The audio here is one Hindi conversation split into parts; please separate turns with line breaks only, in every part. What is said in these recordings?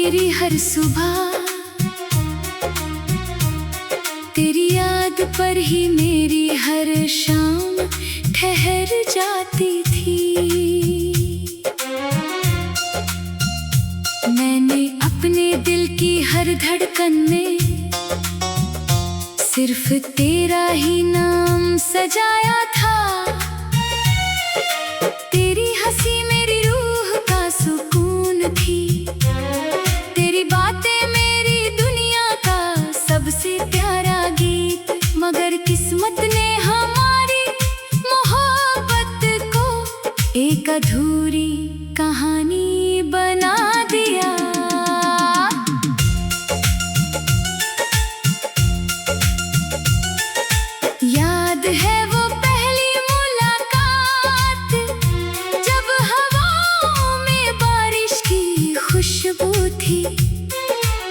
मेरी हर सुबह तेरी याद पर ही मेरी हर शाम ठहर जाती थी। मैंने अपने दिल की हर धड़कन में सिर्फ तेरा ही नाम सजाया था। तेरी हंसी मेरी रूह का सुकून थी, तेरी बातें मेरी दुनिया का सबसे प्यारा गीत। मगर किस्मत ने हमारी मोहब्बत को एक अधूरी कहानी बना दिया। याद है वो पहली मुलाकात, जब हवाओं में बारिश की खुशबू थी।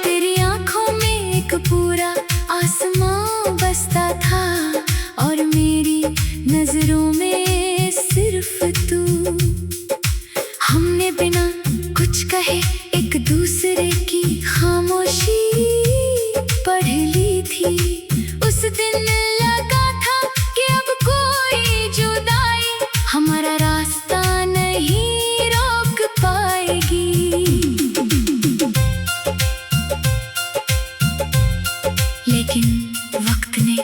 तेरी आंखों में एक पूरा आसमां बसता था और मेरी नजरों में सिर्फ तू। हमने बिना कुछ कहे एक दूसरे की खामोशी पढ़ ली थी। उस दिन लगा था कि अब कोई जुदाई हमारा रास्ता नहीं रोक पाएगी। लेकिन वक्त ने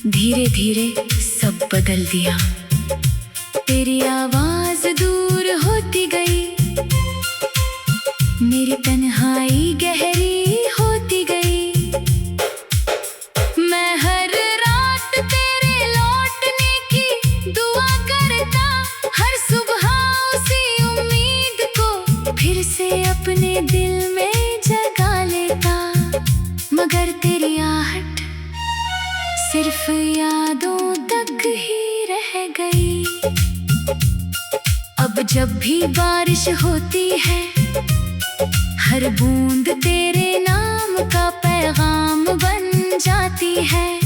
धीरे धीरे सब बदल दिया। तेरी आवाज दूर होती गई, मेरी तन्हाई गहरी होती गई। मैं हर रात तेरे लौटने की दुआ करता, हर सुबह उसी उम्मीद को फिर से अपने दिल में जगा लेता। मगर तेरी आहट सिर्फ यादों तक ही रह गई। अब जब भी बारिश होती है, हर बूंद तेरे नाम का पैगाम बन जाती है।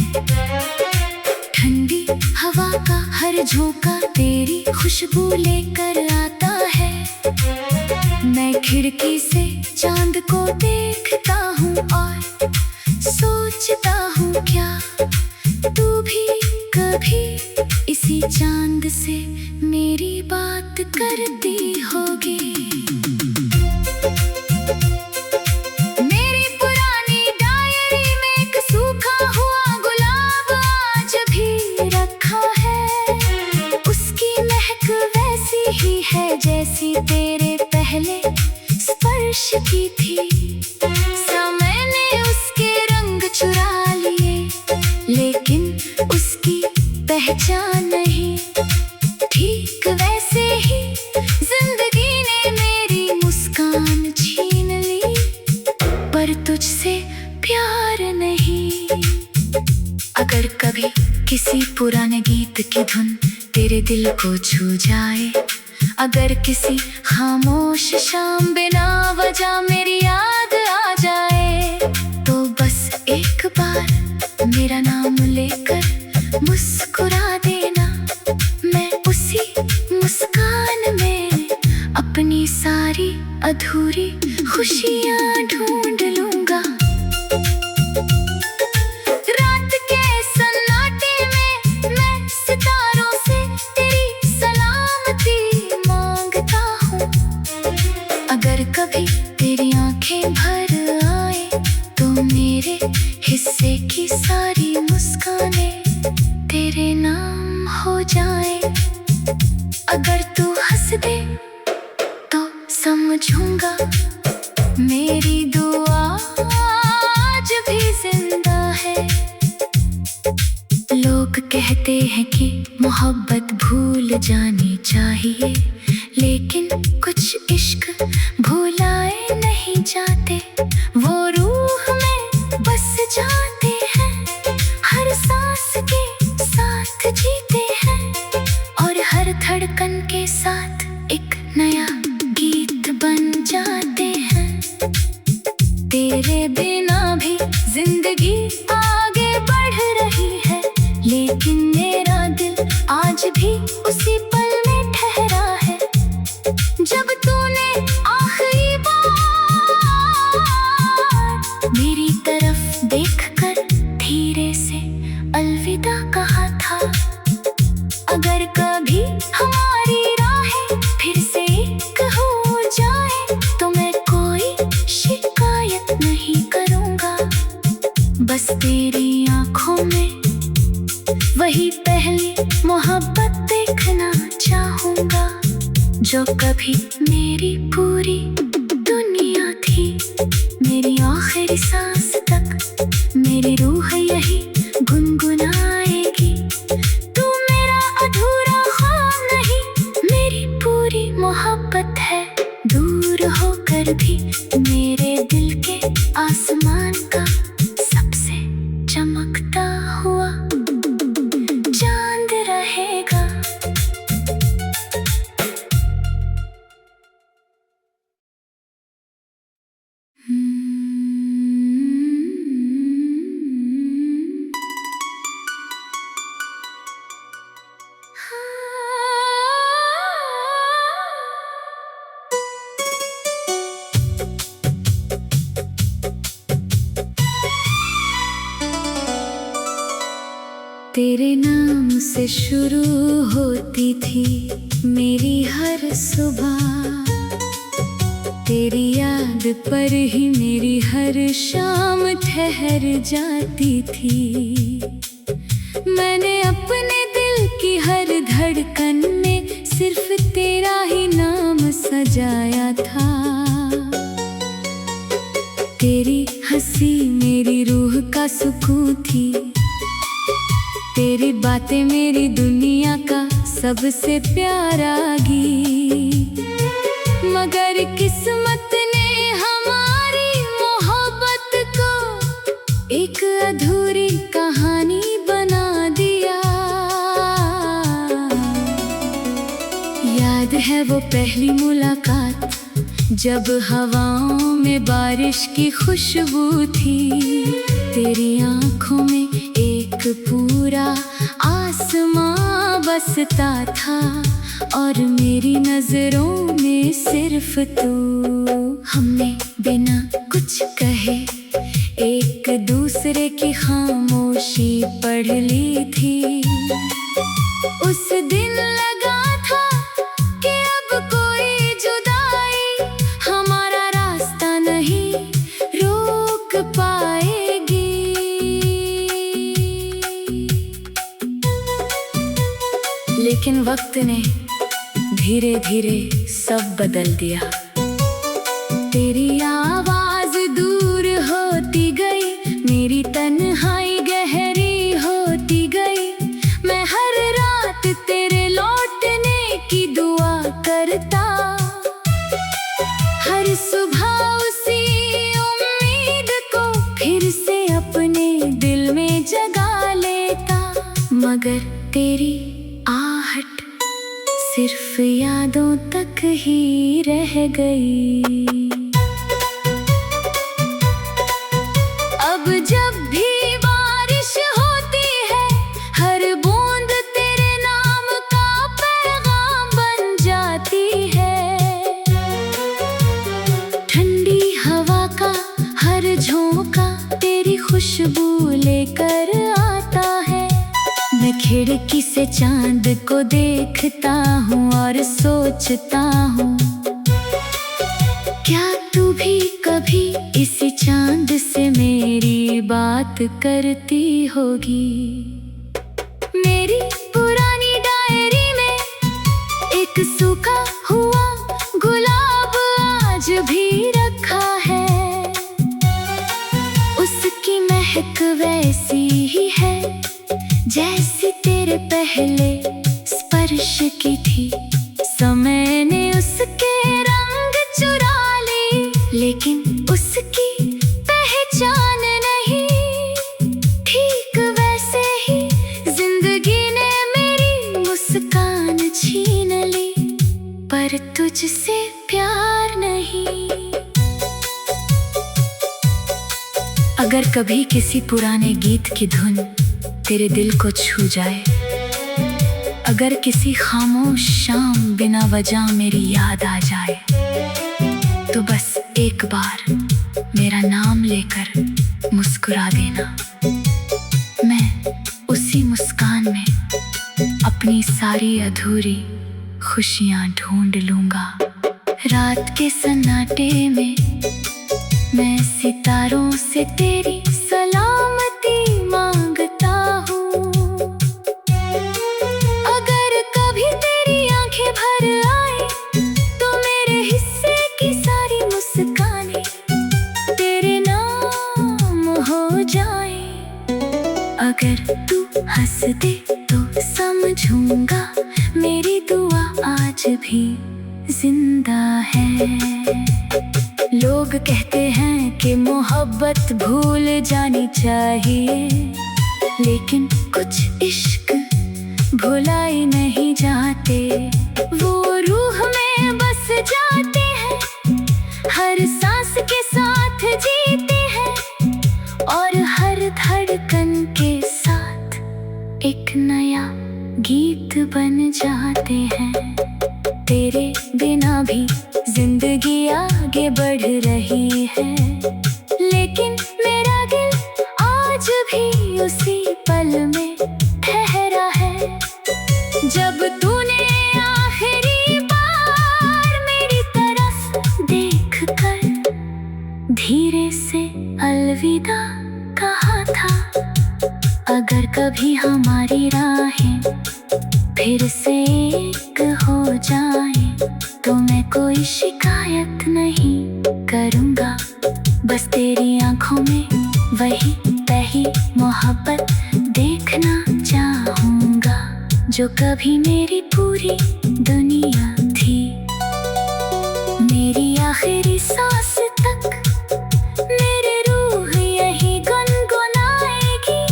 ठंडी हवा का हर झोंका तेरी खुशबू लेकर आता है। मैं खिड़की से चांद को देखता हूँ और सोचता हूँ, क्या तू भी कभी इसी चांद से मेरी बात करती होगी। मेरी पुरानी डायरी में एक सूखा हुआ गुलाब आज भी रखा है। उसकी महक वैसी ही है जैसी तेरे पहले स्पर्श की थी। समय ने उसके रंग चुरा लिए, लेकिन उसकी पहचान नहीं। ठीक वैसे ही जिंदगी ने मेरी मुस्कान छीन ली, पर तुझसे प्यार नहीं। अगर कभी किसी पुराने गीत की धुन तेरे दिल को छू जाए, अगर किसी खामोश शाम बिना वजह मेरी याद आ जाए, तो बस एक बार मेरा नाम लेकर मुस्कुरा देना। मैं उसी मुस्कान में अपनी सारी अधूरी खुशियाँ ढूंढ लूंगा। रात के सन्नाटे में मैं सितारों से तेरी सलामती मांगता हूँ। अगर कभी तेरी आंखें भर आए, तो मेरे हिस्से की सारी मुस्कानें तेरे नाम हो जाए। अगर तू हंस दे तो समझूंगा मेरी दुआ आज भी जिंदा है। लोग कहते हैं कि मोहब्बत भूल जानी चाहिए, लेकिन कुछ इश्क भुलाए नहीं जाते। वो रूह में बस जाते हैं, हर सांस के साथ जीते हैं और हर धड़कन के साथ एक नया गीत बन जाते हैं। तेरे बिना भी जिंदगी आगे बढ़ रही है, लेकिन मेरा दिल आज भी उसी पल में ठहरा है। जब तूने आखिरी बार तेरी आंखों में वही पहली मोहब्बत देखना चाहूंगा, जो कभी मेरी पूरी दुनिया थी। मेरी आखिरी सांस तक मेरी रूह यही गुनगुनाएगी, तू मेरा अधूरा ख्वाब नहीं, मेरी पूरी मोहब्बत है। दूर होकर भी मेरे दिल के आसमान का सबसे चमकता हुआ चांद रहेगा। तेरे नाम से शुरू होती थी मेरी हर सुबह, तेरी याद पर ही मेरी हर शाम ठहर जाती थी। मैंने अपने दिल की हर धड़कन में सिर्फ तेरा ही नाम सजाया था। तेरी हंसी मेरी रूह का सुकून थी, तेरी बातें मेरी दुनिया का सबसे प्यारा गीत। मगर किस्मत ने हमारी मोहब्बत को एक अधूरी कहानी बना दिया। याद है वो पहली मुलाकात, जब हवाओं में बारिश की खुशबू थी। तेरी आंखों में एक पूरा आसमां बसता था, और मेरी नजरों में सिर्फ तू। हमने बिना कुछ कहे एक दूसरे की खामोशी पढ़ ली थी। उस दिन लगा था कि अब कोई जुदाई हमारा रास्ता नहीं रोक पाएगी। लेकिन वक्त ने धीरे धीरे सब बदल दिया। तेरी आवाज दूर होती गई, मेरी तन्हाई गहरी होती गई। मैं हर रात तेरे लौटने की दुआ करता, हर सुबह उसी उम्मीद को फिर से अपने दिल में जगा लेता। मगर तेरी आहट सिर्फ यादों तक ही रह गई। अब जब भी बारिश होती है, हर बूंद तेरे नाम का पैगाम बन जाती है। ठंडी हवा का हर झोंका तेरी खुशबू लेकर आता है। मैं खिड़की से चांद को देखता हूँ और सोचता हूँ, क्या तू भी कभी इसी चांद से मेरी बात करती होगी। मेरी पुरानी डायरी में एक सूखा हुआ गुलाब आज भी रखा है। उसकी महक वैसी ही है जैसी तेरे पहले स्पर्श की थी। समय ने उसके रंग चुरा ली, लेकिन उसकी पहचान नहीं। ठीक वैसे ही जिंदगी ने मेरी मुस्कान छीन ली, पर तुझसे प्यार नहीं। अगर कभी किसी पुराने गीत की धुन तेरे दिल को छू जाए, अगर किसी खामोश शाम बिना वजह मेरी याद आ जाए, तो बस एक बार मेरा नाम लेकर मुस्कुरा देना। मैं उसी मुस्कान में अपनी सारी अधूरी खुशियां ढूंढ लूंगा। रात के सन्नाटे में मैं सितारों से तेरी सलामती अगर तू हंस दे तो समझूंगा मेरी दुआ आज भी जिंदा है। लोग कहते हैं कि मोहब्बत भूल जानी चाहिए, लेकिन कुछ इश्क भुलाए नहीं जाते। वो रूह में बस जाते हैं, हर सांस के साथ जीते हैं और हर धड़कन के साथ एक नया गीत बन जाते हैं। तेरे बिना भी जिंदगी आगे बढ़ रही है, लेकिन मेरा दिल आज भी उसी पल में ठहरा है। जब तूने आखिरी बार मेरी तरफ देखकर धीरे से अलविदा कहा था, अगर कभी हमारी राहें फिर से एक हो जाएं, तो मैं कोई शिकायत नहीं करूँगा। बस तेरी आँखों में वही पहली मोहब्बत देखना चाहूँगा, जो कभी मेरी पूरी दुनिया थी। मेरी आखिरी सांस तक मेरी रूह यही गुनगुनाएगी,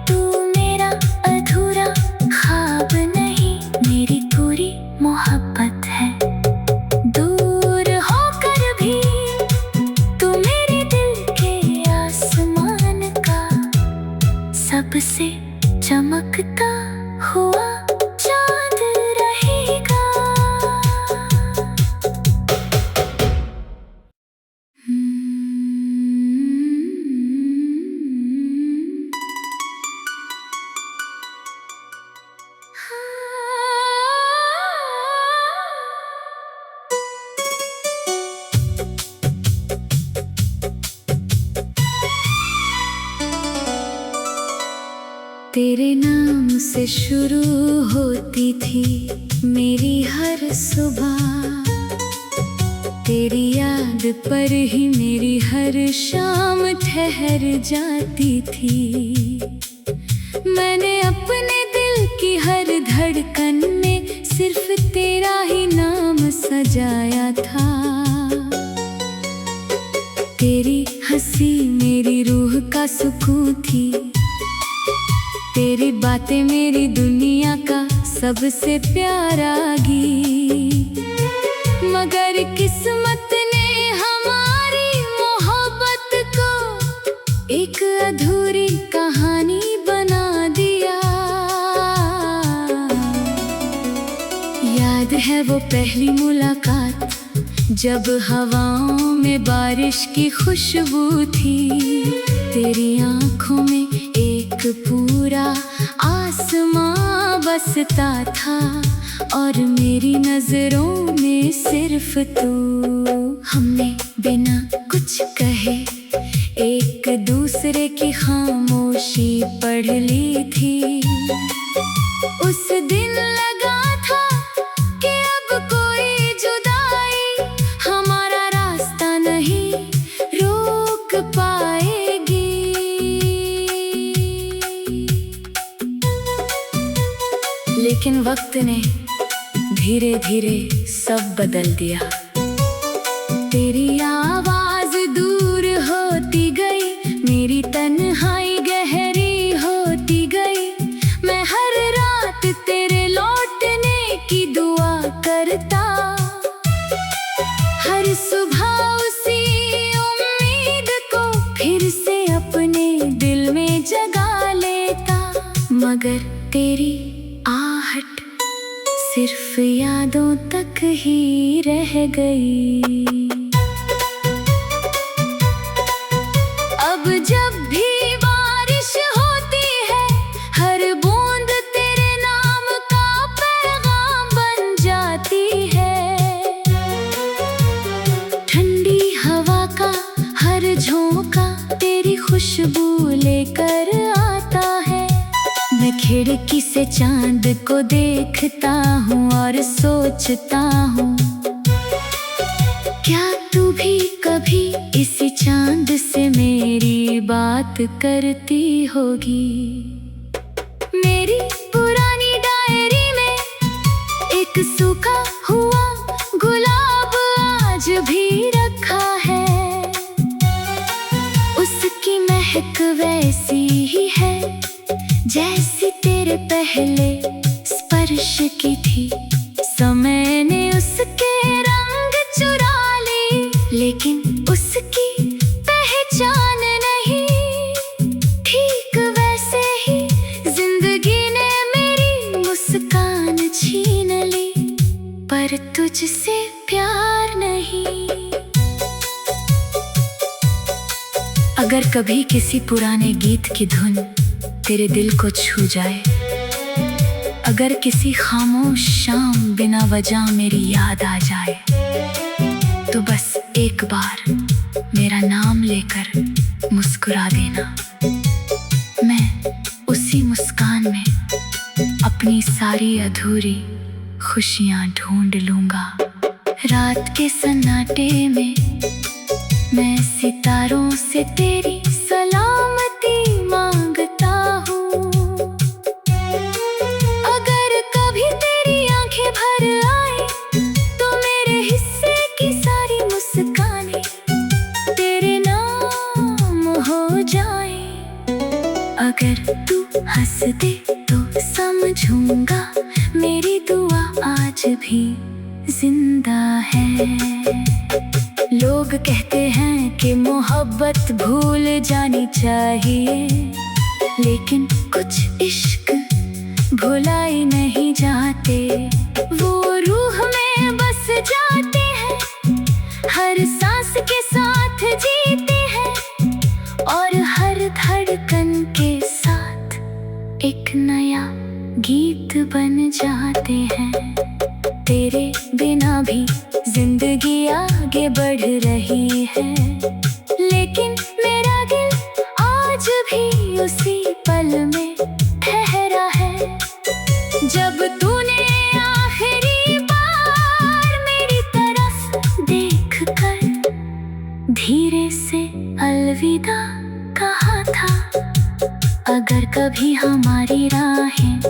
तू मेरा अधूरा ख्वाब नहीं, मेरी पूरी मोहब्बत है। दूर होकर भी तू मेरे दिल के आसमान का सबसे चमकता हुआ चांद रहेगा। तेरे नाम से शुरू होती थी मेरी हर सुबह, तेरी याद पर ही मेरी हर शाम ठहर जाती थी। मैंने अपने दिल की हर धड़कन में सिर्फ तेरा ही नाम सजाया था। तेरी हंसी मेरी रूह का सुकून थी, तेरी बातें मेरी दुनिया का सबसे प्यारा गीत। मगर किस्मत ने हमारी मोहब्बत को एक अधूरी कहानी बना दिया। याद है वो पहली मुलाकात, जब हवाओं में बारिश की खुशबू थी। तेरी आँखों में एक पूरा आसमां बसता था और मेरी नजरों में सिर्फ तू। हमने बिना कुछ कहे एक दूसरे की खामोशी पढ़ ली थी। उस दिन लगा था कि अब कोई जुदाई हमारा रास्ता नहीं रोक पाएगी। लेकिन वक्त ने धीरे धीरे सब बदल दिया। तेरी आवाज दूर होती गई, मेरी तन्हाई गहरी होती गई। मैं हर रात तेरे लौटने की दुआ करता, हर सुबह उसी उम्मीद को फिर से अपने दिल में जगा लेता। मगर तेरी आहट सिर्फ यादों तक ही रह गई। अब जब भी बारिश होती है, हर बूंद तेरे नाम का पैगाम बन जाती है। ठंडी हवा का हर झोंका तेरी खुशबू लेकर आता है। मैं खिड़की से चांद को देखता हूँ और सोचता हूँ, क्या तू भी कभी इसी चांद से मेरी बात करती होगी। मेरी पुरानी डायरी में एक सूखा हुआ गुलाब आज भी रखा है। उसकी महक वैसी ही है जैसी तेरे पहले स्पर्श की थी। समय ने उसके रंग चुरा ली, लेकिन उसकी पहचान नहीं। ठीक वैसे ही जिंदगी ने मेरी मुस्कान छीन ली, पर तुझसे प्यार नहीं। अगर कभी किसी पुराने गीत की धुन तेरे दिल को छू जाए, अगर किसी खामोश शाम बिना वजह मेरी याद आ जाए, तो बस एक बार मेरा नाम लेकर मुस्कुरा देना। मैं उसी मुस्कान में अपनी सारी अधूरी खुशियां ढूंढ लूंगा। रात के सन्नाटे में मैं सितारों से तेरी सलामती मांगता हूँ। अगर कभी तेरी आंखें भर आए, तो मेरे हिस्से की सारी मुस्कानें तेरे नाम हो जाए। अगर तू हंस दे तो समझूंगा मेरी दुआ आज भी जिंदा है। लोग कहते हैं कि मोहब्बत भूल जानी चाहिए, लेकिन कुछ इश्क भुलाए नहीं जाते। वो रूह में बस जाते हैं, हर सांस के साथ जीते हैं, और हर धड़कन के साथ एक नया गीत बन जाते हैं। तेरे बिना भी जिंदगी आगे बढ़ रही है, लेकिन मेरा दिल आज भी उसी पल में ठहरा है। जब तूने आखिरी बार मेरी तरफ देखकर धीरे से अलविदा कहा था, अगर कभी हमारी राहें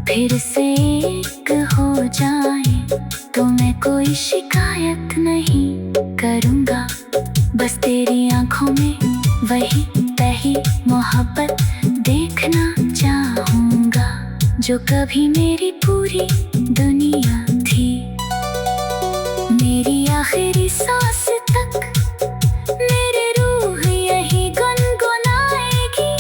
फिर से एक हो जाए, तो मैं कोई शिकायत नहीं करूँगा। बस तेरी आंखों में वही पहली मोहब्बत देखना चाहूँगा, जो कभी मेरी पूरी दुनिया थी। मेरी आखिरी सांस तक मेरी रूह यही गुनगुनाएगी।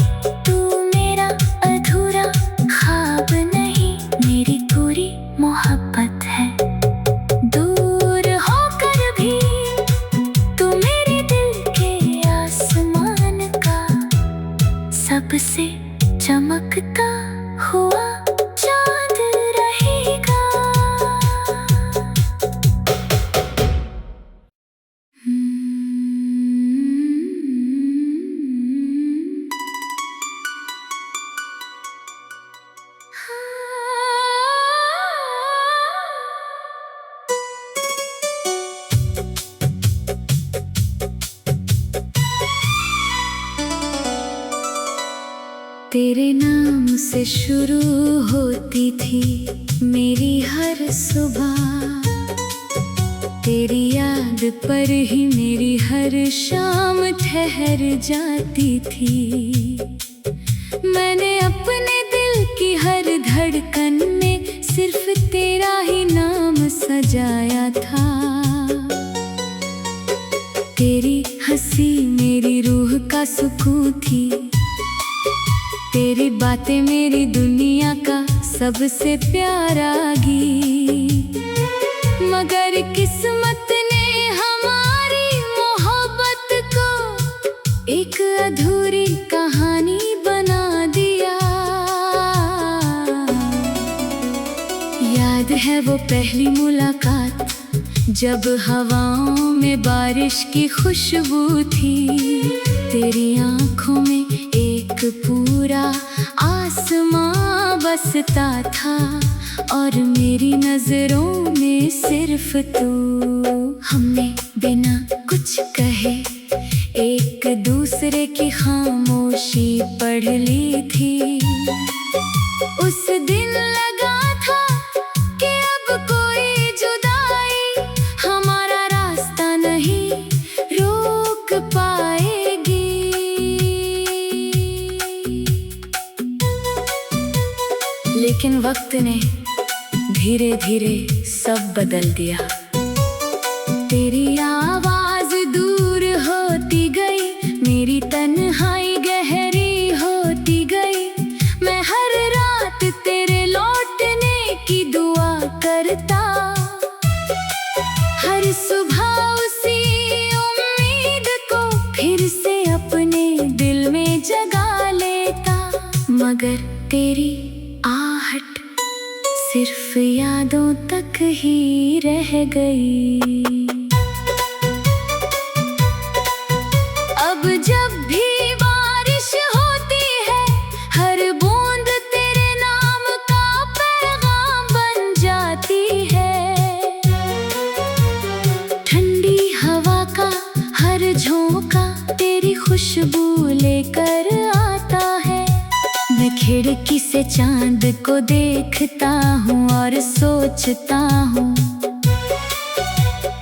तू मेरा अधूरा ख्वाब नहीं, मेरी पूरी मोहब्बत है। दूर होकर भी तू मेरे दिल के आसमान का सबसे चमकता हुआ चांद रहेगा। तेरे नाम से शुरू होती थी मेरी हर सुबह, तेरी याद पर ही मेरी हर शाम ठहर जाती थी। मैंने अपने दिल की हर धड़कन में सिर्फ तेरा ही नाम सजाया था। तेरी हंसी मेरी रूह का सुकून थी, तेरी बातें मेरी दुनिया का सबसे प्यारा गीत। मगर किस्मत ने हमारी मोहब्बत को एक अधूरी कहानी बना दिया। याद है वो पहली मुलाकात, जब हवाओं में बारिश की खुशबू थी। तेरी आंखों में एक पूरा आसमां बसता था, और मेरी नजरों में सिर्फ तू। हमने बिना कुछ कहे एक दूसरे की खामोशी पढ़ ली थी। उस दिन लगा था कि अब कोई जुदाई हमारा रास्ता नहीं रोक पाएगी। लेकिन वक्त ने धीरे धीरे सब बदल दिया। तेरी आवाज दूर होती गई, मेरी तन्हाई गहरी होती गई। मैं हर रात तेरे लौटने की दुआ करता, हर सुबह उसी उम्मीद को फिर से अपने दिल में जगा लेता। मगर तेरी आहट सिर्फ यादों तक ही रह गई। अब जब भी बारिश होती है, हर बूंद तेरे नाम का पैगाम बन जाती है। ठंडी हवा का हर झोंका तेरी खुशबू लेकर आता है। मैं खिड़की से चांद को देखता हूँ और सोचता हूँ,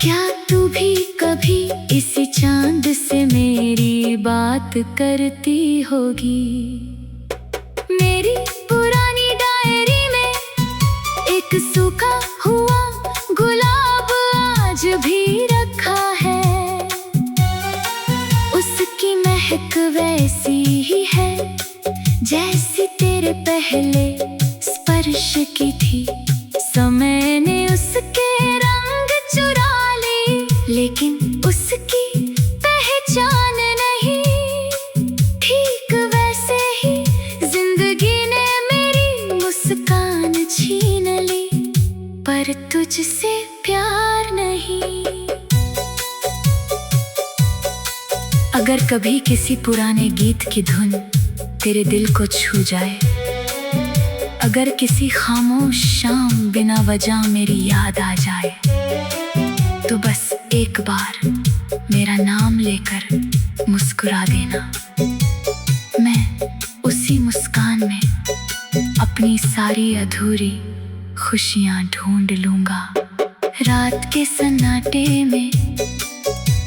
क्या तू भी कभी इसी चांद से मेरी बात करती होगी। मेरी पुरानी डायरी में एक सूखा हुआ गुलाब आज भी रखा है। उसकी महक वैसी ही है जैसी तेरे पहले स्पर्श की थी। समय ने उसके रंग चुरा ली, लेकिन उसकी पहचान नहीं। ठीक वैसे ही जिंदगी ने मेरी मुस्कान छीन ली, पर तुझसे प्यार नहीं। अगर कभी किसी पुराने गीत की धुन तेरे दिल को छू जाए, अगर किसी खामोश शाम बिना वजह मेरी याद आ जाए, तो बस एक बार मेरा नाम लेकर मुस्कुरा देना। मैं उसी मुस्कान में अपनी सारी अधूरी खुशियां ढूंढ लूंगा। रात के सन्नाटे में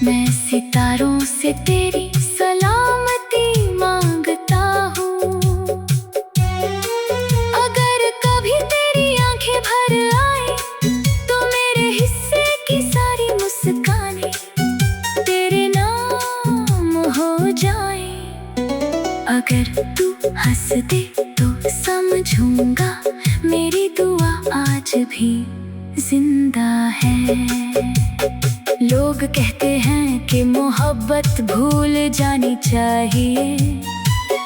मैं सितारों से तेरी सलामती मांगता हूँ। अगर कभी तेरी आंखें भर आए, तो मेरे हिस्से की सारी मुस्कानें तेरे नाम हो जाए। अगर तू हंस दे तो समझूंगा मेरी दुआ आज भी जिंदा है। लोग कहते हैं कि मोहब्बत भूल जानी चाहिए,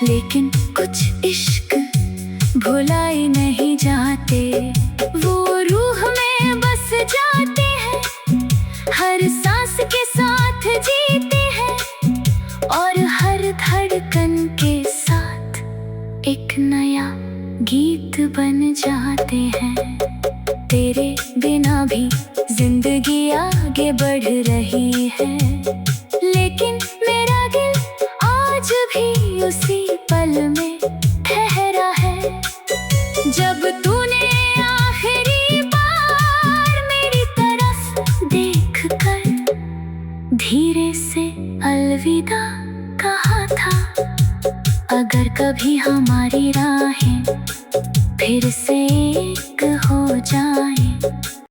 लेकिन कुछ इश्क भुलाई नहीं जाते। वो रूह में बस जाते हैं, हर सांस के साथ जीते हैं, और हर धड़कन के साथ एक नया गीत बन जाते हैं। तेरे बिना भी जिंदगी आगे बढ़ रही है, लेकिन मेरा दिल आज भी उसी पल में ठहरा है। जब तूने आखिरी बार मेरी तरफ देखकर धीरे से अलविदा कहा था, अगर कभी हमारी राहें फिर से एक हो जाए,